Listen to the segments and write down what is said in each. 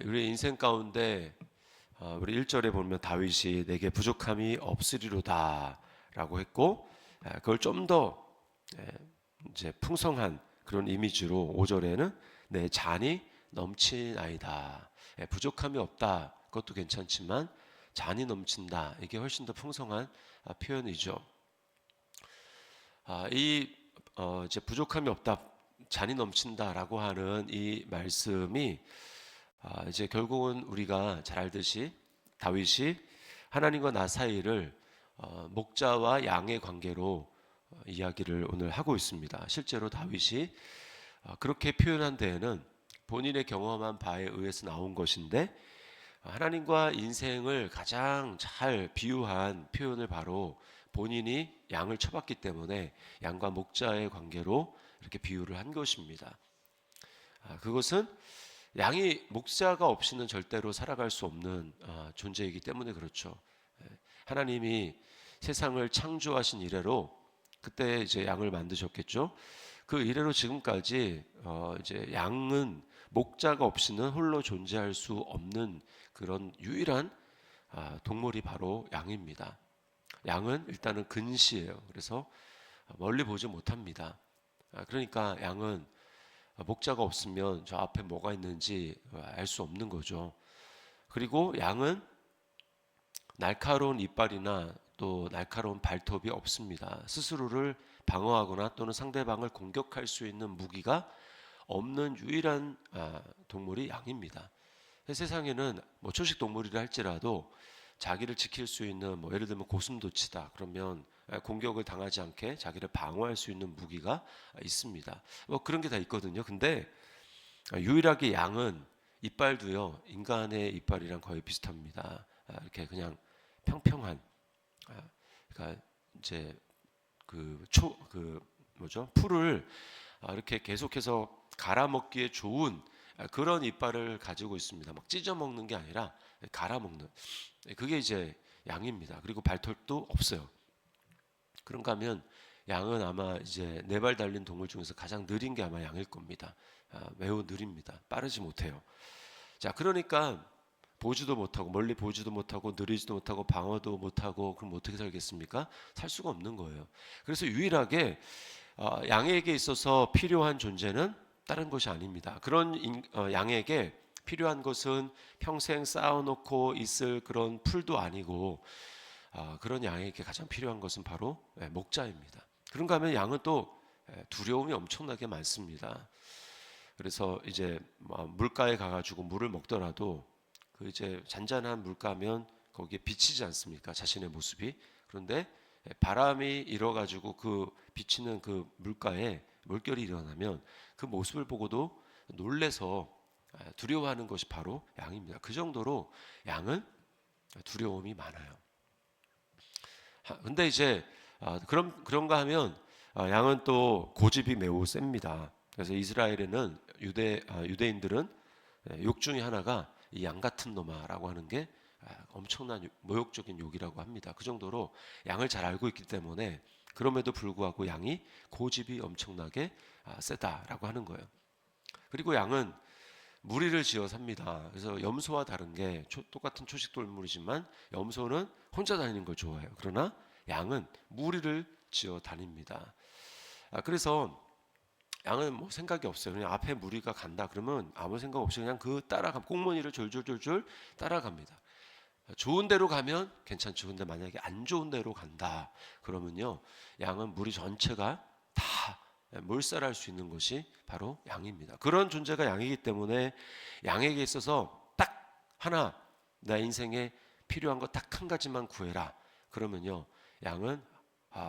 우리 인생 가운데 우리 1절에 보면 다윗이 내게 부족함이 없으리로다 라고 했고, 그걸 좀 더 이제 풍성한 그런 이미지로 5절에는 내 잔이 넘치나이다. 부족함이 없다, 그것도 괜찮지만 잔이 넘친다, 이게 훨씬 더 풍성한 표현이죠. 이 이제 부족함이 없다, 잔이 넘친다라고 하는 이 말씀이 이제 결국은 우리가 잘 알듯이 다윗이 하나님과 나 사이를 목자와 양의 관계로 이야기를 오늘 하고 있습니다. 실제로 다윗이 그렇게 표현한 데에는 본인의 경험한 바에 의해서 나온 것인데, 하나님과 인생을 가장 잘 비유한 표현을 바로 본인이 양을 쳐봤기 때문에 양과 목자의 관계로 이렇게 비유를 한 것입니다. 그것은 양이 목자가 없이는 절대로 살아갈 수 없는 존재이기 때문에 그렇죠. 하나님이 세상을 창조하신 이래로 그때 이제 양을 만드셨겠죠. 그 이래로 지금까지 이제 양은 목자가 없이는 홀로 존재할 수 없는 그런 유일한 동물이 바로 양입니다. 양은 일단은 근시예요. 그래서 멀리 보지 못합니다. 그러니까 양은 목자가 없으면 저 앞에 뭐가 있는지 알 수 없는 거죠. 그리고 양은 날카로운 이빨이나 또 날카로운 발톱이 없습니다. 스스로를 방어하거나 또는 상대방을 공격할 수 있는 무기가 없는 유일한 동물이 양입니다. 세상에는 뭐 초식 동물이라 할지라도 자기를 지킬 수 있는, 뭐 예를 들면 고슴도치다 그러면 공격을 당하지 않게 자기를 방어할 수 있는 무기가 있습니다. 뭐 그런 게 다 있거든요. 근데 유일하게 양은 이빨도요, 인간의 이빨이랑 거의 비슷합니다. 이렇게 그냥 평평한, 그러니까 이제 그 뭐죠? 풀을 이렇게 계속해서 갈아먹기에 좋은 그런 이빨을 가지고 있습니다. 막 찢어 먹는 게 아니라 갈아먹는, 그게 이제 양입니다. 그리고 발톱도 없어요. 그런가 하면 양은 아마 이제 네 발 달린 동물 중에서 가장 느린 게 아마 양일 겁니다. 매우 느립니다. 빠르지 못해요. 자, 그러니까 보지도 못하고, 멀리 보지도 못하고, 느리지도 못하고, 방어도 못하고, 그럼 어떻게 살겠습니까? 살 수가 없는 거예요. 그래서 유일하게 양에게 있어서 필요한 존재는 다른 것이 아닙니다. 그런 양에게 필요한 것은 평생 쌓아놓고 있을 그런 풀도 아니고, 그런 양에게 가장 필요한 것은 바로 목자입니다. 그런가 하면 양은 또 두려움이 엄청나게 많습니다. 그래서 이제 물가에 가가지고 물을 먹더라도 그 이제 잔잔한 물가면 거기에 비치지 않습니까? 자신의 모습이. 그런데 바람이 일어가지고 그 비치는 그 물가에 물결이 일어나면 그 모습을 보고도 놀래서 두려워하는 것이 바로 양입니다. 그 정도로 양은 두려움이 많아요. 근데 이제 그런가 하면 양은 또 고집이 매우 셉니다. 그래서 이스라엘에는 유대인들은 욕 중에 하나가 이 양 같은 놈아라고 하는 게 엄청난 모욕적인 욕이라고 합니다. 그 정도로 양을 잘 알고 있기 때문에, 그럼에도 불구하고 양이 고집이 엄청나게 세다라고 하는 거예요. 그리고 양은 무리를 지어 삽니다. 그래서 염소와 다른 게 똑같은 초식 동물이지만 염소는 혼자 다니는 걸 좋아해요. 그러나 양은 무리를 지어 다닙니다. 그래서 양은 뭐 생각이 없어요. 그냥 앞에 무리가 간다 그러면 아무 생각 없이 그냥 그 따라가, 꽁무니를 졸졸졸졸 따라갑니다. 좋은 데로 가면 괜찮죠. 근데 만약에 안 좋은 데로 간다 그러면요, 양은 무리 전체가 다 몰살할 수 있는 것이 바로 양입니다. 그런 존재가 양이기 때문에 양에게 있어서 딱 하나, 내 인생에 필요한 거 딱 한 가지만 구해라 그러면요, 양은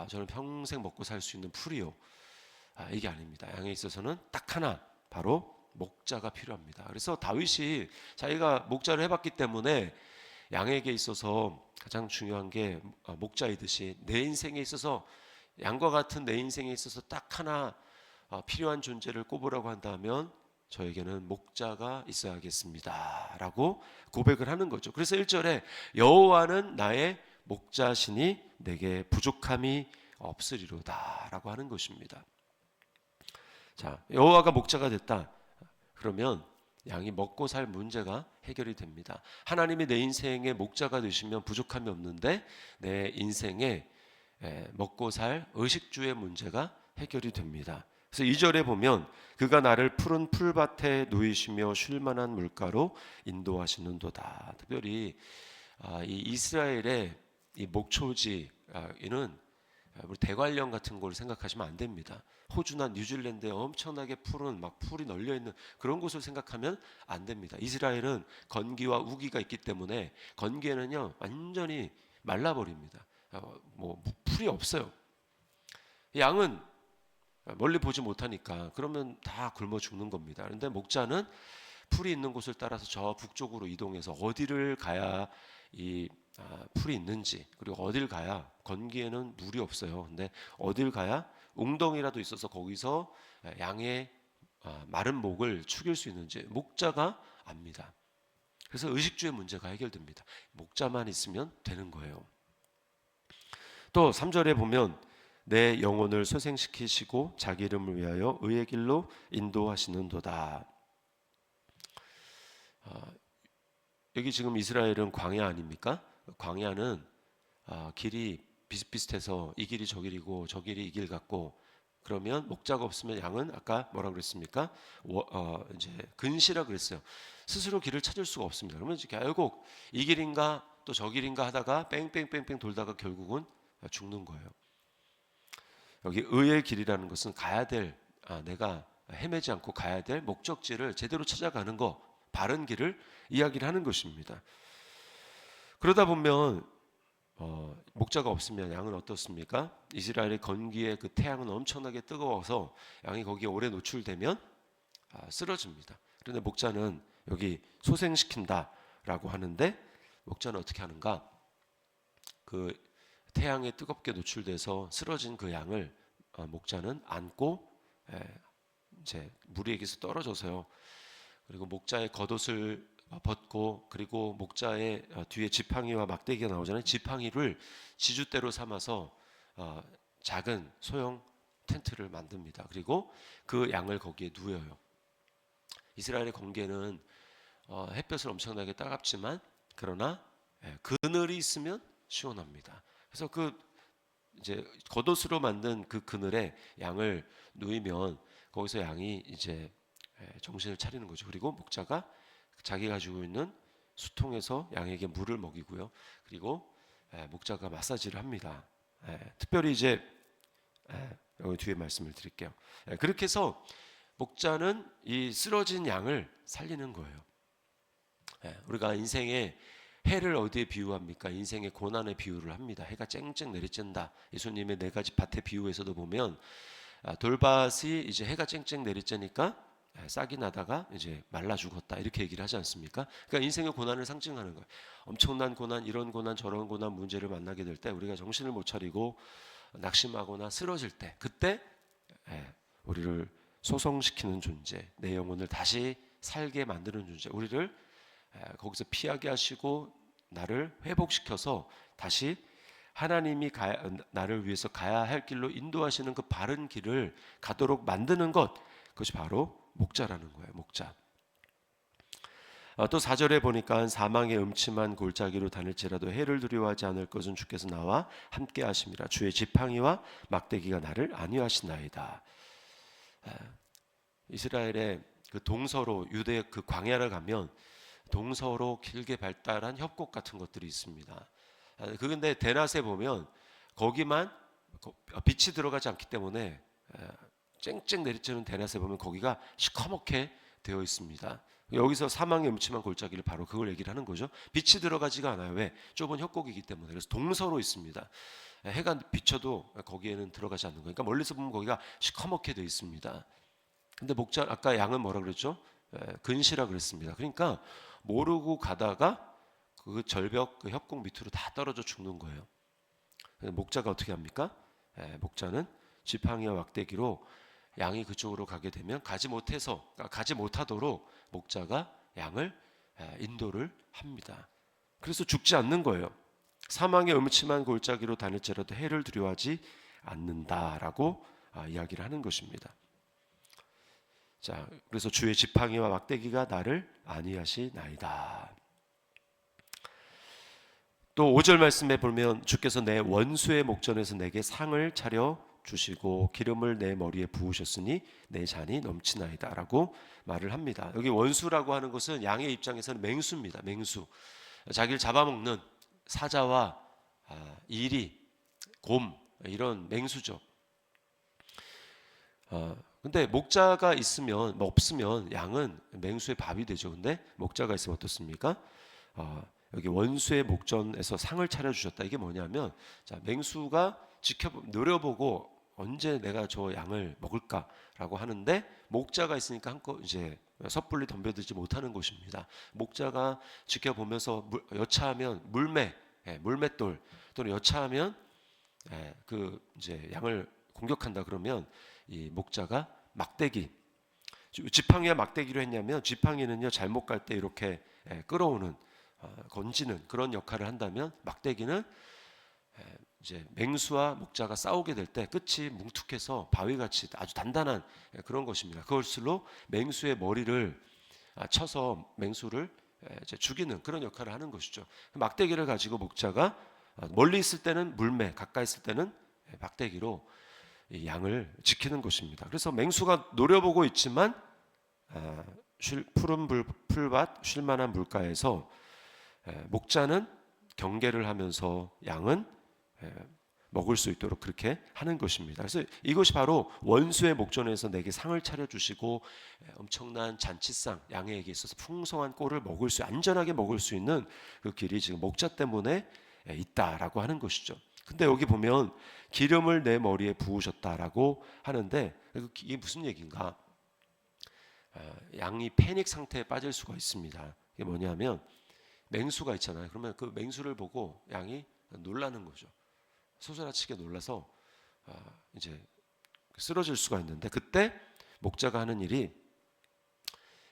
저는 평생 먹고 살 수 있는 풀이요, 이게 아닙니다. 양에 있어서는 딱 하나, 바로 목자가 필요합니다. 그래서 다윗이 자기가 목자를 해봤기 때문에 양에게 있어서 가장 중요한 게 목자이듯이 내 인생에 있어서, 양과 같은 내 인생에 있어서 딱 하나 필요한 존재를 꼽으라고 한다면 저에게는 목자가 있어야겠습니다 라고 고백을 하는 거죠. 그래서 1절에 여호와는 나의 목자시니 내게 부족함이 없으리로다 라고 하는 것입니다. 자, 여호와가 목자가 됐다 그러면 양이 먹고 살 문제가 해결이 됩니다. 하나님이 내 인생의 목자가 되시면 부족함이 없는데 내 인생에 먹고 살 의식주의 문제가 해결이 됩니다. 그래서 2절에 보면 그가 나를 푸른 풀밭에 누이시며 쉴 만한 물가로 인도하시는도다. 특별히 이 이스라엘의 이 목초지는 우리 대관령 같은 걸 생각하시면 안 됩니다. 호주나 뉴질랜드에 엄청나게 푸른 막 풀이 널려 있는 그런 곳을 생각하면 안 됩니다. 이스라엘은 건기와 우기가 있기 때문에 건기에는요 완전히 말라버립니다. 뭐 풀이 없어요. 양은 멀리 보지 못하니까 그러면 다 굶어 죽는 겁니다. 그런데 목자는 풀이 있는 곳을 따라서 저 북쪽으로 이동해서 어디를 가야 이 풀이 있는지, 그리고 어딜 가야 건기에는 물이 없어요. 근데 어딜 가야 웅덩이라도 있어서 거기서 양의 마른 목을 축일 수 있는지 목자가 압니다. 그래서 의식주의 문제가 해결됩니다. 목자만 있으면 되는 거예요. 또 3절에 보면 내 영혼을 소생시키시고 자기 이름을 위하여 의의 길로 인도하시는도다. 여기 지금 이스라엘은 광야 아닙니까? 광야는 길이 비슷비슷해서 이 길이 저 길이고 저 길이 이 길 같고, 그러면 목자가 없으면 양은 아까 뭐라 그랬습니까? 이제 근시라 그랬어요. 스스로 길을 찾을 수가 없습니다. 그러면 이제 결국 이 길인가 또 저 길인가 하다가 뺑뺑뺑뺑 돌다가 결국은 죽는 거예요. 여기 의의 길이라는 것은 가야 될 내가 헤매지 않고 가야 될 목적지를 제대로 찾아가는 거, 바른 길을 이야기를 하는 것입니다. 그러다 보면 목자가 없으면 양은 어떻습니까? 이스라엘의 건기에 그 태양은 엄청나게 뜨거워서 양이 거기에 오래 노출되면 쓰러집니다. 그런데 목자는 여기 소생시킨다라고 하는데, 목자는 어떻게 하는가? 그 태양에 뜨겁게 노출돼서 쓰러진 그 양을 목자는 안고 이제 무리에게서 떨어져서요. 그리고 목자의 겉옷을 벗고, 그리고 목자의 뒤에 지팡이와 막대기가 나오잖아요. 지팡이를 지주대로 삼아서 작은 소형 텐트를 만듭니다. 그리고 그 양을 거기에 누워요. 이스라엘의 건기에는 햇볕을 엄청나게 따갑지만 그러나 그늘이 있으면 시원합니다. 그래서 그 이제 겉옷으로 만든 그 그늘에 양을 누이면 거기서 양이 이제 정신을 차리는 거죠. 그리고 목자가 자기 가지고 있는 수통에서 양에게 물을 먹이고요. 그리고 목자가 마사지를 합니다. 특별히 이제 여기 뒤에 말씀을 드릴게요. 그렇게 해서 목자는 이 쓰러진 양을 살리는 거예요. 우리가 인생의 해를 어디에 비유합니까? 인생의 고난에 비유를 합니다. 해가 쨍쨍 내리쬐다. 예수님의 4가지 밭의 비유에서도 보면 돌밭이 이제 해가 쨍쨍 내리쬐니까 싹이 나다가 이제 말라 죽었다, 이렇게 얘기를 하지 않습니까? 그러니까 인생의 고난을 상징하는 거예요. 엄청난 고난, 이런 고난 저런 고난 문제를 만나게 될 때 우리가 정신을 못 차리고 낙심하거나 쓰러질 때, 그때 우리를 소성시키는 존재, 내 영혼을 다시 살게 만드는 존재, 우리를 거기서 피하게 하시고 나를 회복시켜서 다시 하나님이 나를 위해서 가야 할 길로 인도하시는 그 바른 길을 가도록 만드는 것, 그것이 바로 목자라는 거예요. 목자. 또 4절에 보니까 사망의 음침한 골짜기로 다닐지라도 해를 두려워하지 않을 것은 주께서 나와 함께 하심이라. 주의 지팡이와 막대기가 나를 안위하시나이다. 이스라엘의 그 동서로, 유대의 그 광야를 가면 동서로 길게 발달한 협곡 같은 것들이 있습니다. 그런데 대낮에 보면 거기만 빛이 들어가지 않기 때문에 쨍쨍 내리쬐는 대낮에 보면 거기가 시커멓게 되어 있습니다. 여기서 사망의 음침한 골짜기를 바로 그걸 얘기를 하는 거죠. 빛이 들어가지가 않아요. 왜? 좁은 협곡이기 때문에. 그래서 동서로 있습니다. 해가 비쳐도 거기에는 들어가지 않는 거니까 멀리서 보면 거기가 시커멓게 되어 있습니다. 근데 목자, 아까 양은 뭐라 그랬죠? 근시라 그랬습니다. 그러니까 모르고 가다가 그 절벽, 그 협곡 밑으로 다 떨어져 죽는 거예요. 목자가 어떻게 합니까? 목자는 지팡이와 막대기로 양이 그쪽으로 가게 되면 가지 못하도록 목자가 양을 인도를 합니다. 그래서 죽지 않는 거예요. 사망의 음침한 골짜기로 다닐지라도 해를 두려워하지 않는다라고 이야기를 하는 것입니다. 자, 그래서 주의 지팡이와 막대기가 나를 안위하시나이다. 또 5절 말씀에 보면 주께서 내 원수의 목전에서 내게 상을 차려 주시고 기름을 내 머리에 부으셨으니 내 잔이 넘치나이다 라고 말을 합니다. 여기 원수라고 하는 것은 양의 입장에서는 맹수입니다. 맹수. 자기를 잡아먹는 사자와 이리, 곰 이런 맹수죠. 근데 목자가 있으면 없으면 양은 맹수의 밥이 되죠. 근데 목자가 있으면 어떻습니까? 여기 원수의 목전에서 상을 차려주셨다. 이게 뭐냐면, 자, 맹수가 노려보고 언제 내가 저 양을 먹을까라고 하는데 목자가 있으니까 한껏 이제 섣불리 덤벼들지 못하는 것입니다. 목자가 지켜보면서 여차하면 물맷돌 또는 여차하면 그 이제 양을 공격한다 그러면 이 목자가 막대기, 지팡이와 막대기로 했냐면 지팡이는요 잘못 갈 때 이렇게 끌어오는 건지는 그런 역할을 한다면 막대기는 이제 맹수와 목자가 싸우게 될 때 끝이 뭉툭해서 바위같이 아주 단단한 그런 것입니다. 그것으로 맹수의 머리를 쳐서 맹수를 이제 죽이는 그런 역할을 하는 것이죠. 막대기를 가지고 목자가 멀리 있을 때는 물매, 가까이 있을 때는 막대기로 이 양을 지키는 것입니다. 그래서 맹수가 노려보고 있지만 푸른 풀밭 쉴만한 물가에서 목자는 경계를 하면서 양은 먹을 수 있도록 그렇게 하는 것입니다. 그래서 이것이 바로 원수의 목전에서 내게 상을 차려주시고 엄청난 잔치상, 양에게 있어서 풍성한 꼴을 안전하게 먹을 수 있는 그 길이 지금 목자 때문에 있다라고 하는 것이죠. 근데 여기 보면 기름을 내 머리에 부으셨다라고 하는데 이게 무슨 얘기인가? 양이 패닉 상태에 빠질 수가 있습니다. 이게 뭐냐면 맹수가 있잖아요. 그러면 그 맹수를 보고 양이 놀라는 거죠. 소스라치게 놀라서 이제 쓰러질 수가 있는데 그때 목자가 하는 일이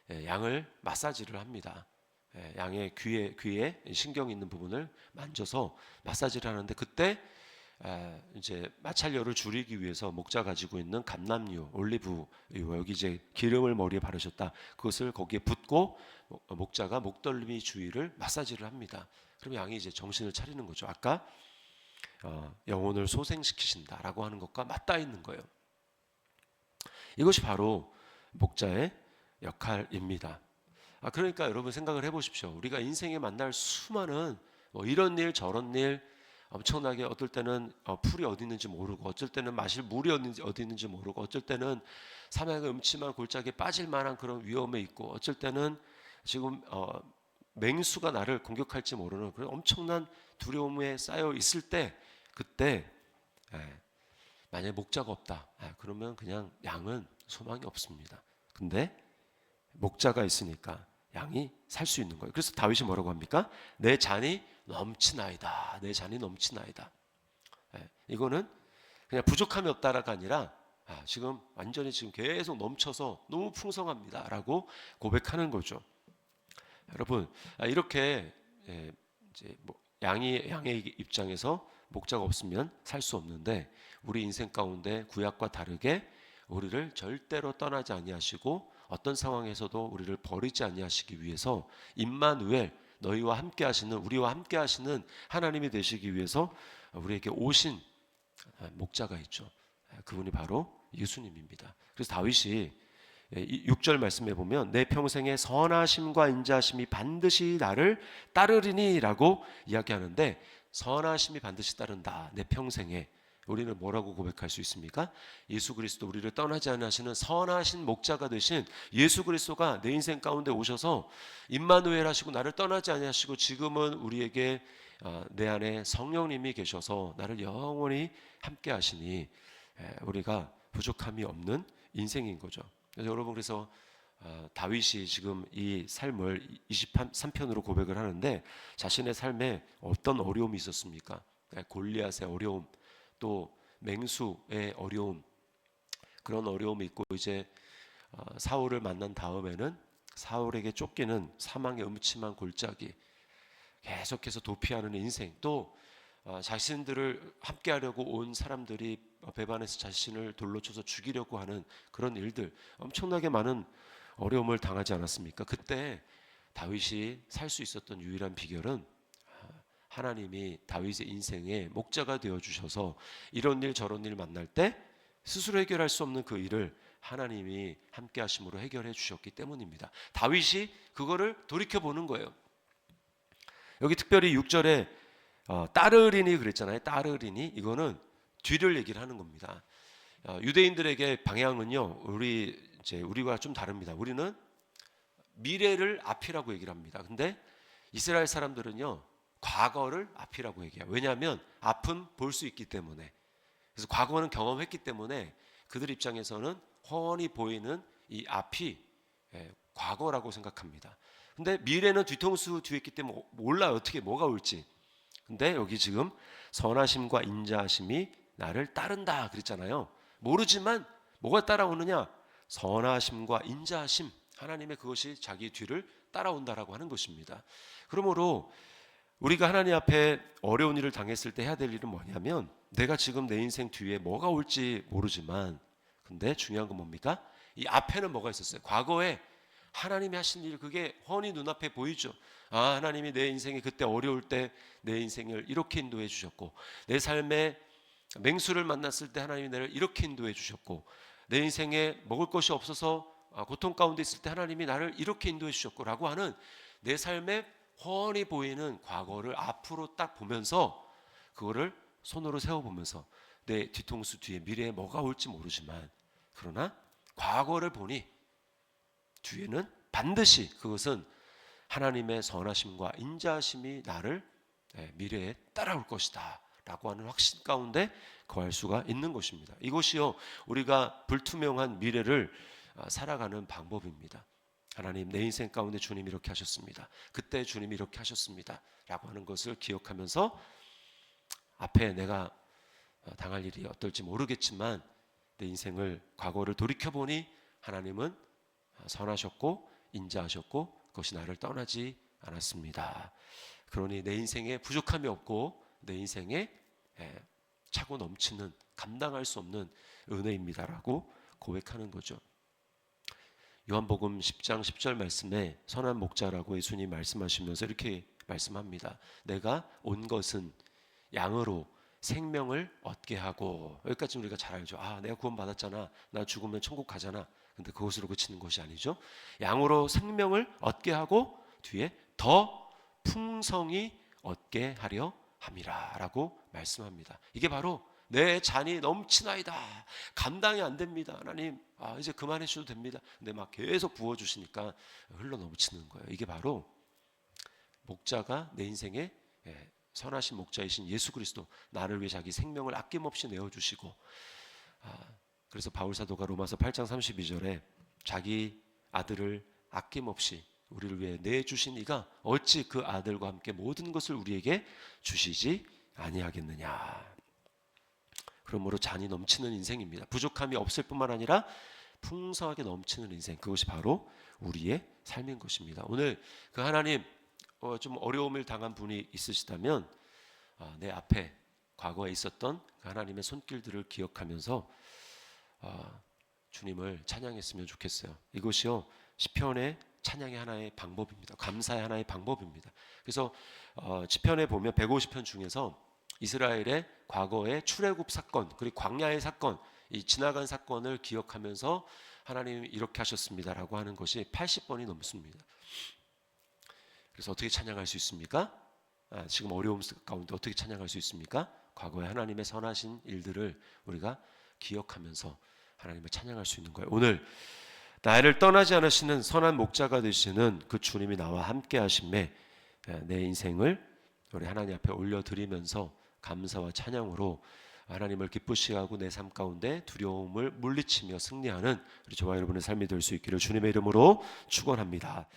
양을 마사지를 합니다. 양의 귀에 신경 있는 부분을 만져서 마사지를 하는데 그때 이제 마찰열을 줄이기 위해서 목자 가지고 있는 감람유, 올리브 여기 이제 기름을 머리에 바르셨다. 그것을 거기에 붓고 목자가 목덜미 주위를 마사지를 합니다. 그럼 양이 이제 정신을 차리는 거죠. 아까 영혼을 소생시키신다라고 하는 것과 맞닿아 있는 거예요. 이것이 바로 목자의 역할입니다. 그러니까 여러분 생각을 해보십시오. 우리가 인생에 만날 수많은 이런 일 저런 일 엄청나게 어떨 때는 풀이 어디 있는지 모르고 어쩔 때는 마실 물이 어디 있는지 모르고 어쩔 때는 사막의 음침한 골짜기에 빠질 만한 그런 위험에 있고 어쩔 때는 지금 맹수가 나를 공격할지 모르는 그런 엄청난 두려움에 쌓여 있을 때 그때 만약에 목자가 없다 그러면 그냥 양은 소망이 없습니다. 근데 목자가 있으니까 양이 살 수 있는 거예요. 그래서 다윗이 뭐라고 합니까? 내 잔이 넘치나이다. 내 잔이 넘치나이다. 이거는 그냥 부족함이 없다라가 아니라 지금 완전히 지금 계속 넘쳐서 너무 풍성합니다라고 고백하는 거죠. 여러분 이렇게 이제 양의 입장에서 목자가 없으면 살 수 없는데 우리 인생 가운데 구약과 다르게 우리를 절대로 떠나지 아니하시고 어떤 상황에서도 우리를 버리지 아니하시기 위해서 임마누엘 너희와 함께 하시는 우리와 함께 하시는 하나님이 되시기 위해서 우리에게 오신 목자가 있죠. 그분이 바로 예수님입니다. 그래서 다윗이 6절 말씀에 보면 내 평생의 선하심과 인자하심이 반드시 나를 따르리니라고 이야기하는데 선하심이 반드시 따른다. 내 평생에 우리는 뭐라고 고백할 수 있습니까? 예수 그리스도 우리를 떠나지 않으시는 선하신 목자가 되신 예수 그리스도가 내 인생 가운데 오셔서 임마누엘 하시고 나를 떠나지 아니하시고 지금은 우리에게 내 안에 성령님이 계셔서 나를 영원히 함께 하시니 우리가 부족함이 없는 인생인 거죠. 그래서 여러분 그래서 다윗이 지금 이 삶을 23편으로 고백을 하는데 자신의 삶에 어떤 어려움이 있었습니까? 골리앗의 어려움 또 맹수의 어려움 그런 어려움이 있고 이제 사울을 만난 다음에는 사울에게 쫓기는 사망의 음침한 골짜기 계속해서 도피하는 인생 또 자신들을 함께하려고 온 사람들이 배반해서 자신을 돌로 쳐서 죽이려고 하는 그런 일들, 엄청나게 많은 어려움을 당하지 않았습니까? 그때 다윗이 살 수 있었던 유일한 비결은 하나님이 다윗의 인생에 목자가 되어 주셔서 이런 일 저런 일 만날 때 스스로 해결할 수 없는 그 일을 하나님이 함께 하심으로 해결해 주셨기 때문입니다. 다윗이 그거를 돌이켜 보는 거예요. 여기 특별히 6절에 따르리니 그랬잖아요. 따르리니, 이거는 뒤를 얘기를 하는 겁니다. 유대인들에게 방향은요, 우리와 좀 다릅니다. 우리는 미래를 앞이라고 얘기를 합니다. 근데 이스라엘 사람들은요, 과거를 앞이라고 얘기해요. 왜냐하면 앞은 볼 수 있기 때문에. 그래서 과거는 경험했기 때문에 그들 입장에서는 훤히 보이는 이 앞이 과거라고 생각합니다. 근데 미래는 뒤통수 뒤에 있기 때문에 몰라요. 어떻게 뭐가 올지. 근데 여기 지금 선하심과 인자하심이 나를 따른다 그랬잖아요. 모르지만 뭐가 따라오느냐? 선하심과 인자하심, 하나님의 그것이 자기 뒤를 따라온다라고 하는 것입니다. 그러므로 우리가 하나님 앞에 어려운 일을 당했을 때 해야 될 일은 뭐냐면, 내가 지금 내 인생 뒤에 뭐가 올지 모르지만, 근데 중요한 건 뭡니까? 이 앞에는 뭐가 있었어요? 과거에 하나님이 하신 일, 그게 훤히 눈앞에 보이죠. 하나님이 내 인생에 그때 어려울 때 내 인생을 이렇게 인도해 주셨고, 내 삶에 맹수를 만났을 때 하나님이 나를 이렇게 인도해 주셨고, 내 인생에 먹을 것이 없어서 고통 가운데 있을 때 하나님이 나를 이렇게 인도해 주셨고 라고 하는 내 삶에 훤히 보이는 과거를 앞으로 딱 보면서, 그거를 손으로 세워보면서 내 뒤통수 뒤에 미래에 뭐가 올지 모르지만, 그러나 과거를 보니 뒤에는 반드시 그것은 하나님의 선하심과 인자하심이 나를 미래에 따라올 것이다 라고 하는 확신 가운데 거할 수가 있는 것입니다. 이것이요, 우리가 불투명한 미래를 살아가는 방법입니다. 하나님, 내 인생 가운데 주님이 이렇게 하셨습니다. 그때 주님이 이렇게 하셨습니다 라고 하는 것을 기억하면서, 앞에 내가 당할 일이 어떨지 모르겠지만 내 인생을, 과거를 돌이켜보니 하나님은 선하셨고 인자하셨고 그것이 나를 떠나지 않았습니다. 그러니 내 인생에 부족함이 없고 내 인생에 차고 넘치는, 감당할 수 없는 은혜입니다라고 고백하는 거죠. 요한복음 10장 10절 말씀에 선한 목자라고 예수님 말씀하시면서 이렇게 말씀합니다. 내가 온 것은 양으로 생명을 얻게 하고. 여기까지 우리가 잘 알죠. 내가 구원 받았잖아, 나 죽으면 천국 가잖아. 근데 그것으로 그치는 것이 아니죠. 양으로 생명을 얻게 하고 뒤에 더 풍성히 얻게 하려 함이라 라고 말씀합니다. 이게 바로 내 잔이 넘치나이다, 감당이 안 됩니다, 하나님 이제 그만해 주셔도 됩니다. 근데 막 계속 부어주시니까 흘러 넘치는 거예요. 이게 바로 목자가 내 인생에 선하신 목자이신 예수 그리스도, 나를 위해 자기 생명을 아낌없이 내어주시고, 그래서 바울사도가 로마서 8장 32절에 자기 아들을 아낌없이 우리를 위해 내주신 이가 어찌 그 아들과 함께 모든 것을 우리에게 주시지 아니하겠느냐. 그러므로 잔이 넘치는 인생입니다. 부족함이 없을 뿐만 아니라 풍성하게 넘치는 인생, 그것이 바로 우리의 삶인 것입니다. 오늘 그 하나님, 좀 어려움을 당한 분이 있으시다면 내 앞에 과거에 있었던 그 하나님의 손길들을 기억하면서 주님을 찬양했으면 좋겠어요. 이것이요, 시편의 찬양의 하나의 방법입니다. 감사의 하나의 방법입니다. 그래서 시편에 보면 150편 중에서 이스라엘의 과거의 출애굽 사건, 그리고 광야의 사건, 이 지나간 사건을 기억하면서 하나님이 이렇게 하셨습니다라고 하는 것이 80번이 넘습니다. 그래서 어떻게 찬양할 수 있습니까? 지금 어려움 가운데 어떻게 찬양할 수 있습니까? 과거에 하나님의 선하신 일들을 우리가 기억하면서 하나님을 찬양할 수 있는 거예요. 오늘 나를 떠나지 않으시는 선한 목자가 되시는 그 주님이 나와 함께 하심에 내 인생을 우리 하나님 앞에 올려드리면서 감사와 찬양으로 하나님을 기쁘시게 하고 내 삶 가운데 두려움을 물리치며 승리하는 우리 저와 여러분의 삶이 될 수 있기를 주님의 이름으로 축원합니다.